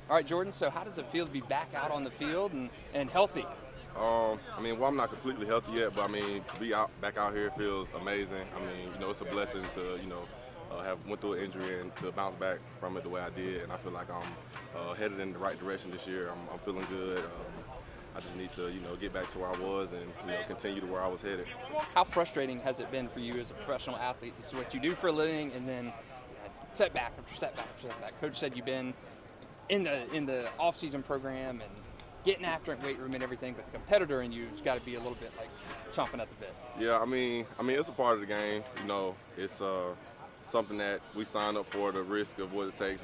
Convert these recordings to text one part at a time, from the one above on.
All right, Jordan, so how does it feel to be back out on the field and healthy? I mean, well, I'm not completely healthy yet, but I mean, to be back out here feels amazing. I mean, it's a blessing to, have went through an injury and to bounce back from it the way I did, and I feel like I'm headed in the right direction this year. I'm feeling good. I just need to, get back to where I was and, continue to where I was headed. How frustrating has it been for you as a professional athlete? This is what you do for a living, and then setback after setback after setback. Coach said you've been in the off-season program and getting after it, weight room and everything, but the competitor in you has got to be a little bit like chomping at the bit. Yeah, I mean, it's a part of the game. It's something that we signed up for, the risk of what it takes.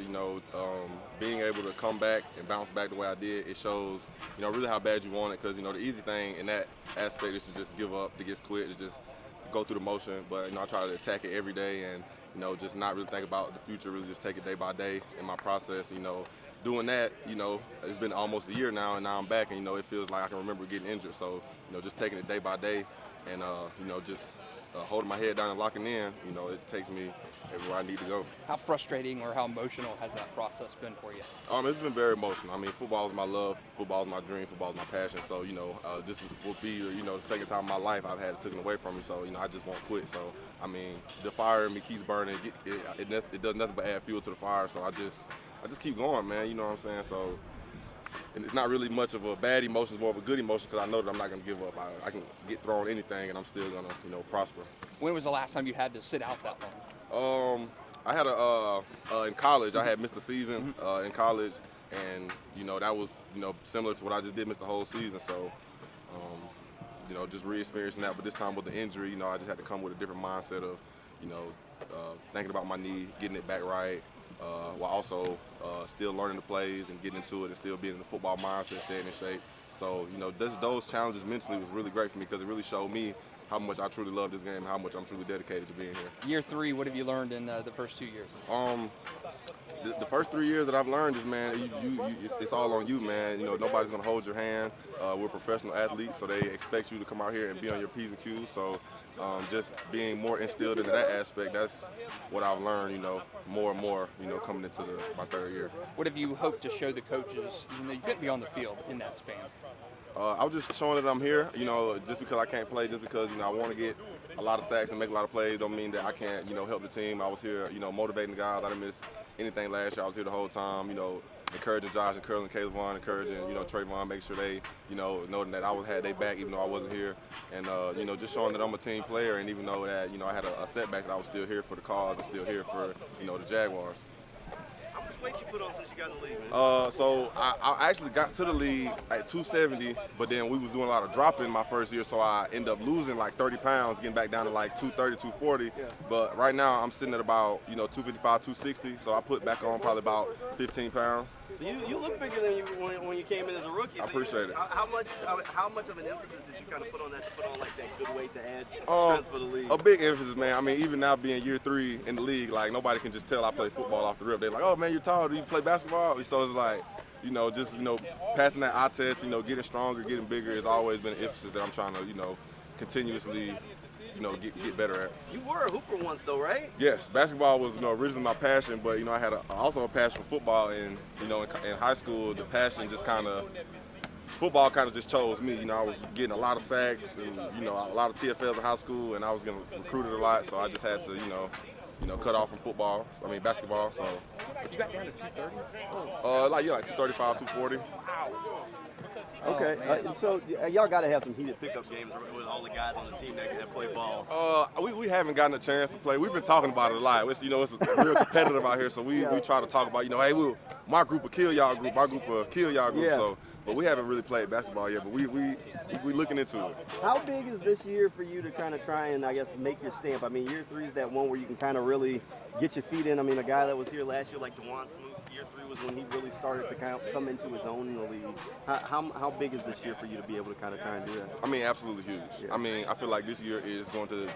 Being able to come back and bounce back the way I did, it shows, really how bad you want it. Because the easy thing in that aspect is to just give up, to just quit, to just go through the motion. But I try to attack it every day and just not really think about the future, really just take it day by day in my process. Doing that, it's been almost a year now, and now I'm back, and it feels like I can remember getting injured. So, just taking it day by day, and just holding my head down and locking in, it takes me everywhere I need to go. How frustrating or how emotional has that process been for you? It's been very emotional. I mean, football is my love, football is my dream, football is my passion. So, this will be, the second time in my life I've had it taken away from me. So, I just won't quit. So, I mean, the fire in me keeps burning. It does nothing but add fuel to the fire. So I just keep going, man. You know what I'm saying? So, and it's not really much of a bad emotion, it's more of a good emotion because I know that I'm not going to give up. I can get thrown anything and I'm still going to, prosper. When was the last time you had to sit out that long? I had in college, I had missed the season in college, and, that was, similar to what I just did, missed the whole season. So, just re-experiencing that. But this time with the injury, I just had to come with a different mindset of, thinking about my knee, getting it back right, while also still learning the plays and getting into it and still being in the football mindset, staying in shape. So, those challenges mentally was really great for me because it really showed me how much I truly love this game and how much I'm truly dedicated to being here. Year 3, what have you learned in the first 2 years? The first 3 years that I've learned is, man, it's all on you, man. Nobody's going to hold your hand. We're professional athletes, so they expect you to come out here and be on your P's and Q's. So just being more instilled into that aspect, that's what I've learned, more and more, coming into my 3rd year. What have you hoped to show the coaches, even though you couldn't be on the field in that span? I was just showing that I'm here, just because I can't play, just because, I want to get a lot of sacks and make a lot of plays don't mean that I can't, help the team. I was here, motivating the guys. I didn't miss anything last year. I was here the whole time, encouraging Josh, encouraging Caleb, encouraging, Trayvon, make sure they, knowing that I had their back even though I wasn't here. And, just showing that I'm a team player, and even though that, I had a setback, that I was still here for the cause and still here for, the Jaguars. How much weight you put on since you got in the league, man? So I actually got to the league at 270, but then we was doing a lot of dropping my first year, so I ended up losing like 30 pounds, getting back down to like 230, 240. Yeah. But right now I'm sitting at about 255, 260, so I put back on probably about 15 pounds. So you look bigger than you when you came in as a rookie. So I appreciate it. How much of an emphasis did you kind of put on that to put on like that good weight to add strength for the league? A big emphasis, man. I mean, even now being year 3 in the league, like nobody can just tell I play football off the rip. They're like, oh man, you're tall. Do you play basketball? So it's like, just passing that eye test, getting stronger, getting bigger has always been an emphasis that I'm trying to, continuously, get better at. You were a hooper once, though, right? Yes, basketball was, originally my passion, but I had also a passion for football, and in high school, the passion just football kind of just chose me. I was getting a lot of sacks and a lot of TFLs in high school, and I was getting recruited a lot, so I just had to, cut off from basketball. So You got down to 230? like 235, 240. Wow. Okay, so y'all got to have some heated pickup games with all the guys on the team that play ball. We haven't gotten a chance to play. We've been talking about it a lot. It's it's real competitive out here, so we try to talk about hey, my group will kill y'all group, my group will kill y'all group. Yeah. So, but we haven't really played basketball yet. But we looking into it. How big is this year for you to kind of try and make your stamp? I mean, year 3 is that one where you can kind of really get your feet in. I mean, a guy that was here last year like DeJuan Smoot, year 3 was when he really started to kind of come into his own in the league. How big is this year for you to be able to kind of try and do that? I mean, absolutely huge. Yeah. I mean, I feel like this year is going to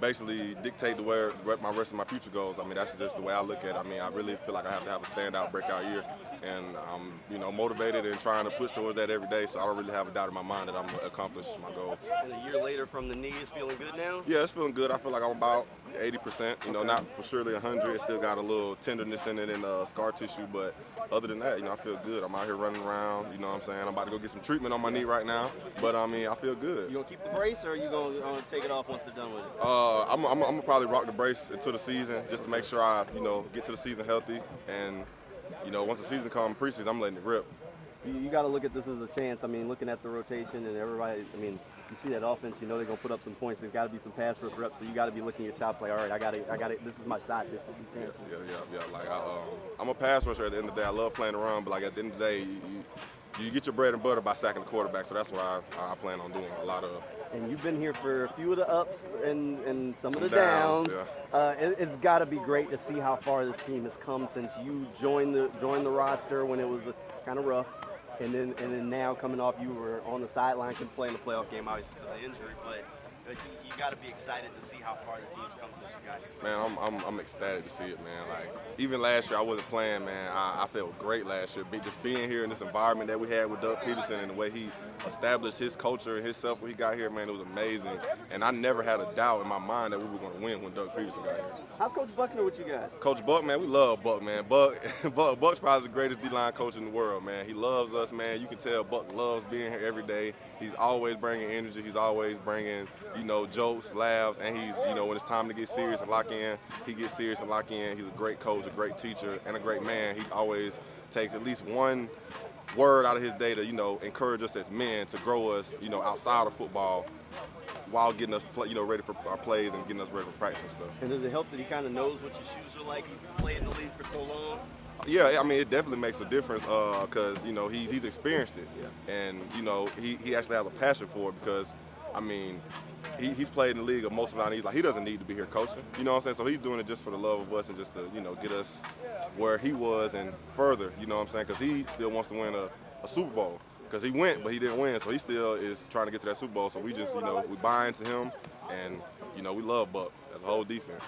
basically dictate where my rest of my future goes. I mean, that's just the way I look at it. I mean, I really feel like I have to have a standout breakout year, and I'm motivated and trying to push towards that every day, so I don't really have a doubt in my mind that I'm going to accomplish my goal. And a year later from the knee is feeling good now? Yeah, it's feeling good. I feel like I'm about 80%. You know, not for surely 100. It still got a little tenderness in it and scar tissue, but other than that, you know, I feel good. I'm out here running around. You know what I'm saying? I'm about to go get some treatment on my knee right now, but I mean, I feel good. You gonna keep the brace, or are you gonna take it off once they're done with it? I'm gonna probably rock the brace until the season, just to make sure I, you know, get to the season healthy. And you know, once the season comes, preseason, I'm letting it rip. You got to look at this as a chance. I mean, looking at the rotation and everybody, I mean, you see that offense, you know they're going to put up some points. There's got to be some pass rush reps, so you got to be looking your chops like, all right, I got it. This is my shot. This should be chances. Yeah. Like, I'm a pass rusher at the end of the day. I love playing around, but like at the end of the day, you get your bread and butter by sacking the quarterback, so that's what I plan on doing a lot of. And you've been here for a few of the ups and some of the downs. Yeah. It's got to be great to see how far this team has come since you joined the roster when it was kind of rough. And then now coming off, you were on the sideline, couldn't play in the playoff game, obviously because of injury. But you got to be excited to see how far the team's come since you got here. Man, I'm ecstatic to see it, man. Like even last year, I wasn't playing, man. I felt great last year. Just being here in this environment that we had with Doug Peterson and the way he established his culture and himself when he got here, man, it was amazing. And I never had a doubt in my mind that we were going to win when Doug Peterson got here. How's Coach Buckner with you guys? Coach Buck, man, we love Buck, man. Buck's probably the greatest D-line coach in the world, man. He loves us, man. You can tell Buck loves being here every day. He's always bringing energy. He's always bringing, you know, jokes, laughs, and he's, you know, when it's time to get serious and lock in, he gets serious and lock in. He's a great coach, a great teacher, and a great man. He always takes at least one word out of his day to, you know, encourage us as men to grow us, you know, outside of football, while getting us, you know, ready for our plays and getting us ready for practice and stuff. And does it help that he kind of knows what your shoes are like? You've played in the league for so long. Yeah, I mean, it definitely makes a difference because, you know, he's experienced it. Yeah. And, you know, he actually has a passion for it because, I mean, he's played in the league of most of the time. He's like, he doesn't need to be here coaching. You know what I'm saying? So he's doing it just for the love of us and just to, you know, get us where he was and further, you know what I'm saying? Because he still wants to win a Super Bowl. Because he went, but he didn't win, so he still is trying to get to that Super Bowl. So we just, you know, we buy into him, and, you know, we love Buck as a whole defense.